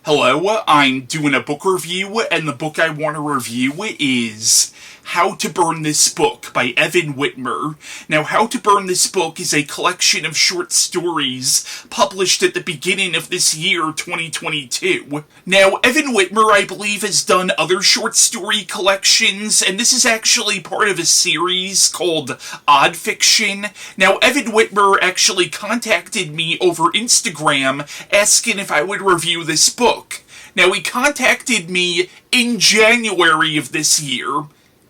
Hello, I'm doing a book review, and the book I want to review is How to Burn This Book by Evan Witmer. Now, How to Burn This Book is a collection of short stories published at the beginning of this year, 2022. Now, Evan Witmer, I believe, has done other short story collections, and this is actually part of a series called Odd Fiction. Now, Evan Witmer actually contacted me over Instagram asking if I would review this book. Now, he contacted me in January of this year.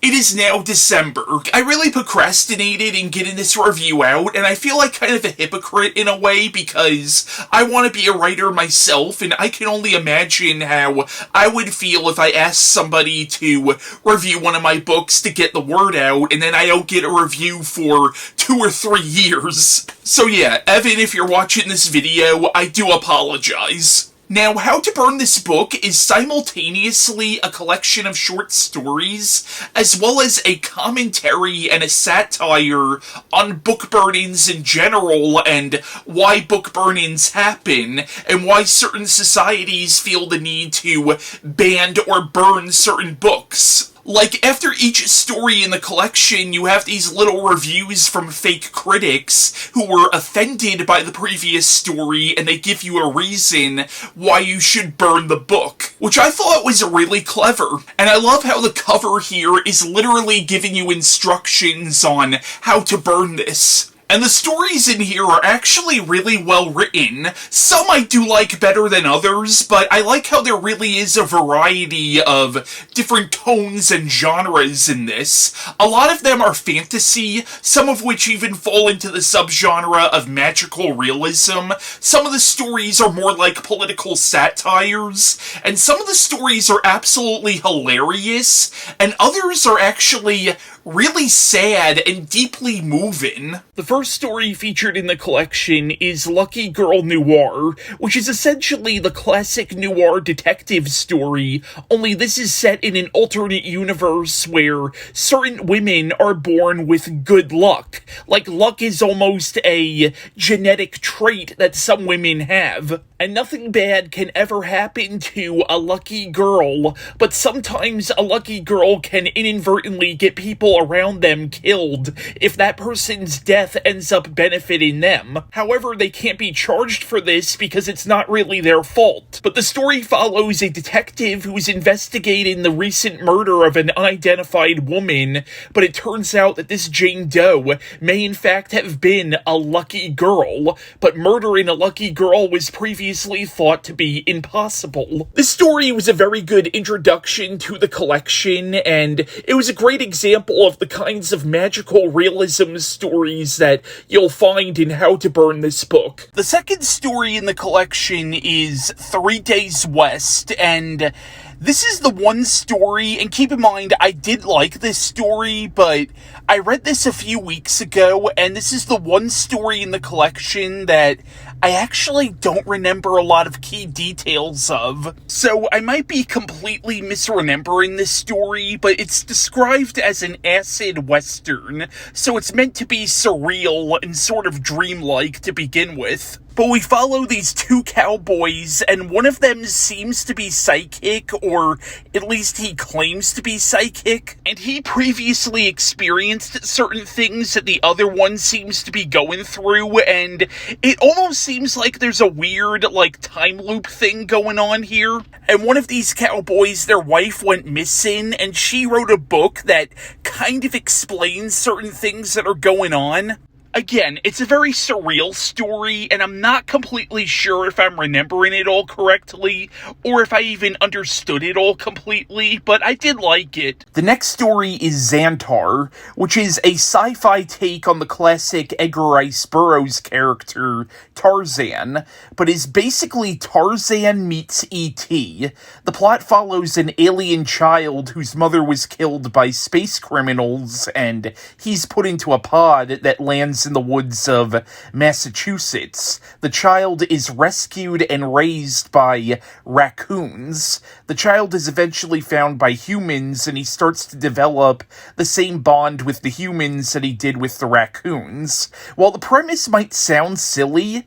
It is now December. I really procrastinated in getting this review out, and I feel like kind of a hypocrite in a way because I want to be a writer myself, and I can only imagine how I would feel if I asked somebody to review one of my books to get the word out, and then I don't get a review for 2 or 3 years. So yeah, Evan, if you're watching this video, I do apologize. Now, How to Burn This Book is simultaneously a collection of short stories, as well as a commentary and a satire on book burnings in general, and why book burnings happen, and why certain societies feel the need to ban or burn certain books. Like, after each story in the collection, you have these little reviews from fake critics who were offended by the previous story, and they give you a reason why you should burn the book, which I thought was really clever. And I love how the cover here is literally giving you instructions on how to burn this. And the stories in here are actually really well written. Some I do like better than others, but I like how there really is a variety of different tones and genres in this. A lot of them are fantasy, some of which even fall into the subgenre of magical realism. Some of the stories are more like political satires, and some of the stories are absolutely hilarious, and others are actually really sad and deeply moving. The first story featured in the collection is Lucky Girl Noir, which is essentially the classic noir detective story, only this is set in an alternate universe where certain women are born with good luck. Like, luck is almost a genetic trait that some women have, and nothing bad can ever happen to a lucky girl, but sometimes a lucky girl can inadvertently get people around them killed if that person's death ends up benefiting them. However, they can't be charged for this because it's not really their fault. But the story follows a detective who's investigating the recent murder of an unidentified woman, but it turns out that this Jane Doe may in fact have been a lucky girl, but murdering a lucky girl was previously thought to be impossible. This story was a very good introduction to the collection, and it was a great example of the kinds of magical realism stories that you'll find in How to Burn This Book. The second story in the collection is 3 Days West, and this is the one story, and keep in mind, I did like this story, but I read this a few weeks ago, and this is the one story in the collection that I actually don't remember a lot of key details of. So I might be completely misremembering this story, but it's described as an acid western, so it's meant to be surreal and sort of dreamlike to begin with. But we follow these 2 cowboys, and one of them seems to be psychic, or at least he claims to be psychic, and he previously experienced certain things that the other one seems to be going through, and it almost seems like there's a weird, time loop thing going on here. And one of these cowboys, their wife went missing, and she wrote a book that kind of explains certain things that are going on. Again, it's a very surreal story, and I'm not completely sure if I'm remembering it all correctly, or if I even understood it all completely, but I did like it. The next story is Zantar, which is a sci-fi take on the classic Edgar Rice Burroughs character, Tarzan, but is basically Tarzan meets E.T. The plot follows an alien child whose mother was killed by space criminals, and he's put into a pod that lands in the woods of Massachusetts. The child is rescued and raised by raccoons. The child is eventually found by humans, and he starts to develop the same bond with the humans that he did with the raccoons. While the premise might sound silly,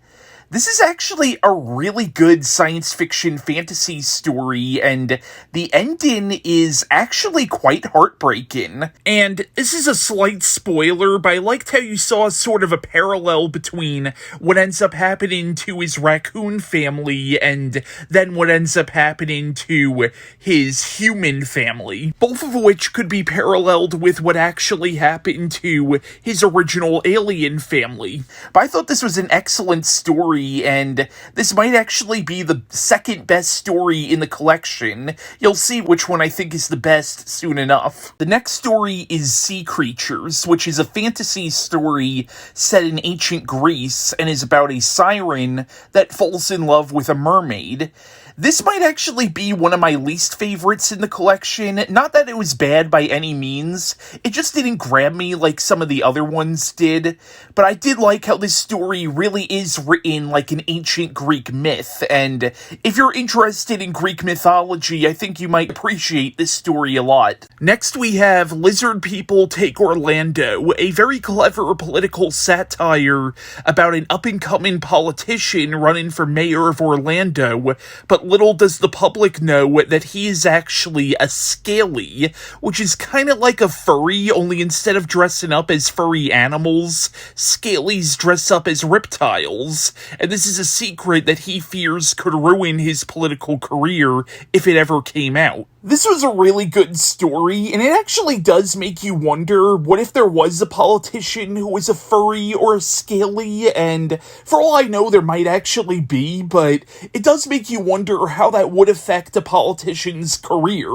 This is actually a really good science fiction fantasy story, and the ending is actually quite heartbreaking. And this is a slight spoiler, but I liked how you saw sort of a parallel between what ends up happening to his raccoon family and then what ends up happening to his human family, both of which could be paralleled with what actually happened to his original alien family. But I thought this was an excellent story, and this might actually be the second best story in the collection. You'll see which one I think is the best soon enough. The next story is Sea Creatures, which is a fantasy story set in ancient Greece and is about a siren that falls in love with a mermaid. This might actually be one of my least favorites in the collection. Not that it was bad by any means, it just didn't grab me like some of the other ones did, but I did like how this story really is written like an ancient Greek myth, and if you're interested in Greek mythology, I think you might appreciate this story a lot. Next we have Lizard People Take Orlando, a very clever political satire about an up-and-coming politician running for mayor of Orlando, but little does the public know that he is actually a scaly, which is kind of like a furry, only instead of dressing up as furry animals, scalies dress up as reptiles, and this is a secret that he fears could ruin his political career if it ever came out. This was a really good story, and it actually does make you wonder, what if there was a politician who was a furry or a scaly, and for all I know there might actually be, but it does make you wonder how that would affect a politician's career.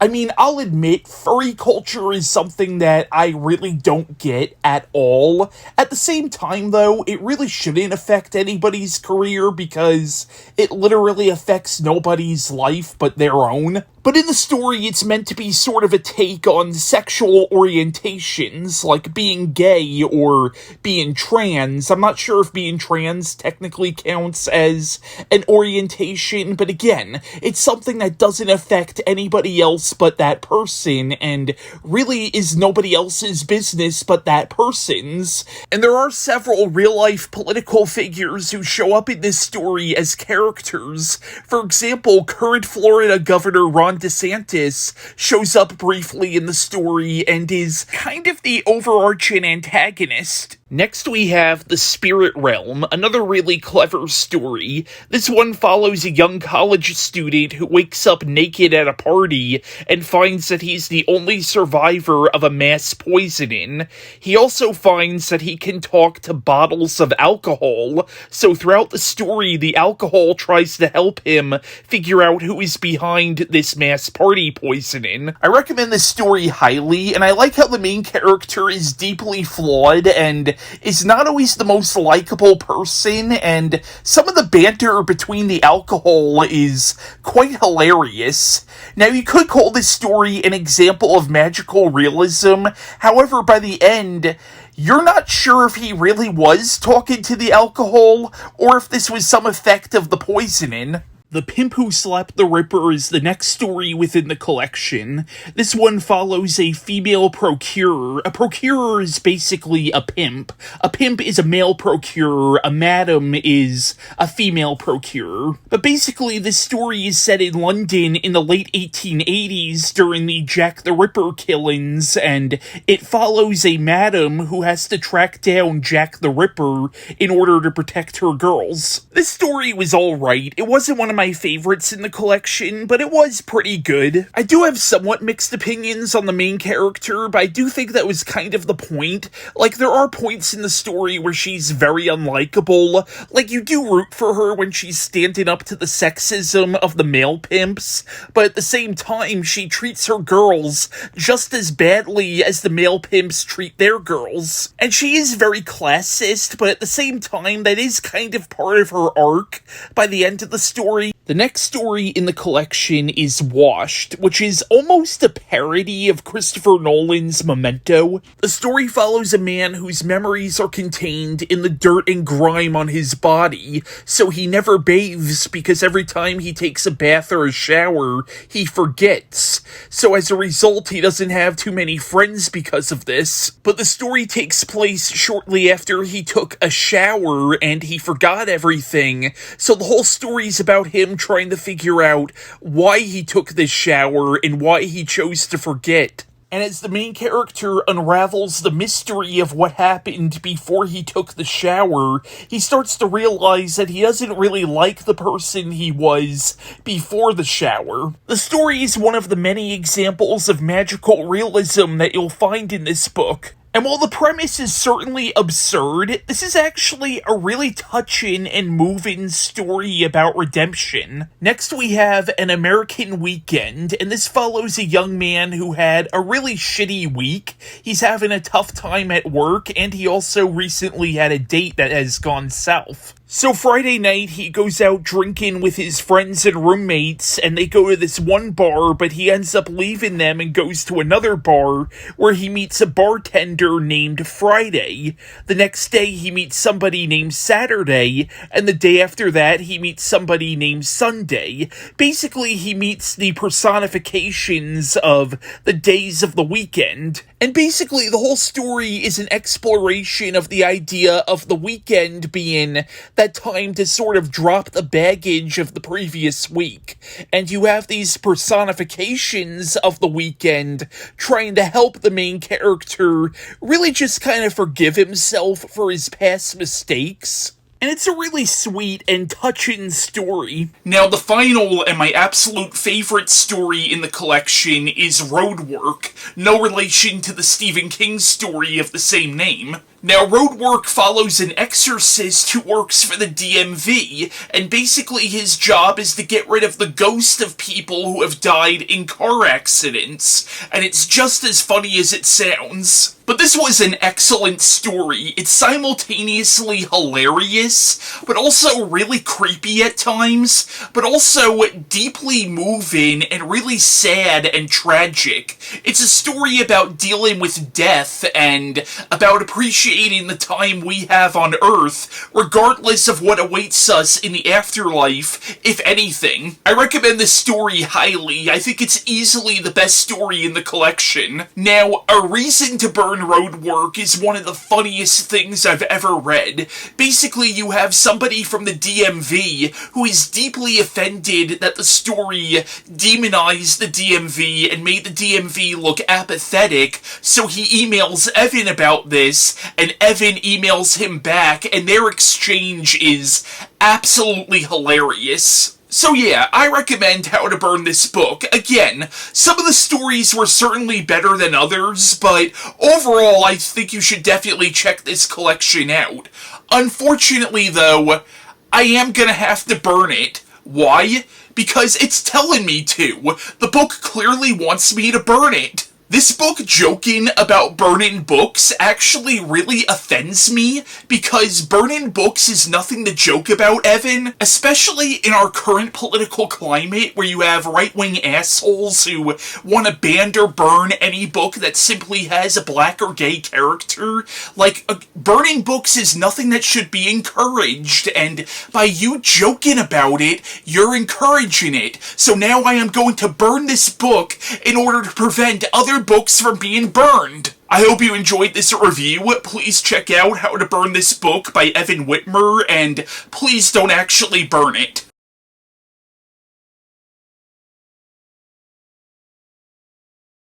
I mean, I'll admit, furry culture is something that I really don't get at all. At the same time, though, it really shouldn't affect anybody's career because it literally affects nobody's life but their own. But in the story, it's meant to be sort of a take on sexual orientations, like being gay or being trans. I'm not sure if being trans technically counts as an orientation, but again, it's something that doesn't affect anybody else but that person, and really is nobody else's business but that person's. And there are several real-life political figures who show up in this story as characters. For example, current Florida Governor Ron DeSantis shows up briefly in the story and is kind of the overarching antagonist. Next we have The Spirit Realm, another really clever story. This one follows a young college student who wakes up naked at a party and finds that he's the only survivor of a mass poisoning. He also finds that he can talk to bottles of alcohol, so throughout the story the alcohol tries to help him figure out who is behind this mass party poisoning. I recommend this story highly, and I like how the main character is deeply flawed and is not always the most likable person, and some of the banter between the alcohol is quite hilarious. Now, you could call this story an example of magical realism, however, by the end, you're not sure if he really was talking to the alcohol, or if this was some effect of the poisoning. The Pimp Who Slapped the Ripper is the next story within the collection. This one follows a female procurer. A procurer is basically a pimp. A pimp is a male procurer. A madam is a female procurer. But basically, this story is set in London in the late 1880s during the Jack the Ripper killings, and it follows a madam who has to track down Jack the Ripper in order to protect her girls. This story was alright. It wasn't one of my favorites in the collection, but it was pretty good. I do have somewhat mixed opinions on the main character, but I do think that was kind of the point. Like, there are points in the story where she's very unlikable. Like, you do root for her when she's standing up to the sexism of the male pimps, but at the same time, she treats her girls just as badly as the male pimps treat their girls. And she is very classist, but at the same time, that is kind of part of her arc by the end of the story. The next story in the collection is Washed, which is almost a parody of Christopher Nolan's Memento. The story follows a man whose memories are contained in the dirt and grime on his body, so he never bathes because every time he takes a bath or a shower, he forgets. So as a result, he doesn't have too many friends because of this. But the story takes place shortly after he took a shower and he forgot everything, so the whole story's about him trying to figure out why he took this shower and why he chose to forget. And as the main character unravels the mystery of what happened before he took the shower, he starts to realize that he doesn't really like the person he was before the shower. The story is one of the many examples of magical realism that you'll find in this book. And while the premise is certainly absurd, this is actually a really touching and moving story about redemption. Next we have An American Weekend, and this follows a young man who had a really shitty week. He's having a tough time at work, and he also recently had a date that has gone south. So Friday night, he goes out drinking with his friends and roommates, and they go to this one bar, but he ends up leaving them and goes to another bar, where he meets a bartender named Friday. The next day, he meets somebody named Saturday, and the day after that, he meets somebody named Sunday. Basically, he meets the personifications of the days of the weekend. And basically, the whole story is an exploration of the idea of the weekend being that time to sort of drop the baggage of the previous week. And you have these personifications of the weekend trying to help the main character really just kind of forgive himself for his past mistakes. And it's a really sweet and touching story. Now, the final and my absolute favorite story in the collection is Roadwork, no relation to the Stephen King story of the same name. Now, Roadwork follows an exorcist who works for the DMV, and basically his job is to get rid of the ghost of people who have died in car accidents, and it's just as funny as it sounds. But this was an excellent story. It's simultaneously hilarious, but also really creepy at times, but also deeply moving and really sad and tragic. It's a story about dealing with death and about appreciating the time we have on Earth, regardless of what awaits us in the afterlife, if anything. I recommend this story highly. I think it's easily the best story in the collection. Now, A Reason to Burn Roadwork is one of the funniest things I've ever read. Basically, you have somebody from the DMV who is deeply offended that the story demonized the DMV and made the DMV look apathetic, so he emails Evan about this, and Evan emails him back, and their exchange is absolutely hilarious. So yeah, I recommend How to Burn this book. Again, some of the stories were certainly better than others, but overall I think you should definitely check this collection out. Unfortunately though, I am gonna have to burn it. Why? Because it's telling me to. The book clearly wants me to burn it. This book joking about burning books actually really offends me, because burning books is nothing to joke about, Evan, especially in our current political climate where you have right-wing assholes who want to ban or burn any book that simply has a black or gay character. Like, burning books is nothing that should be encouraged, and by you joking about it, you're encouraging it. So now I am going to burn this book in order to prevent other books from being burned. I hope you enjoyed this review. Please check out How to Burn This Book by Evan Witmer, and please don't actually burn it.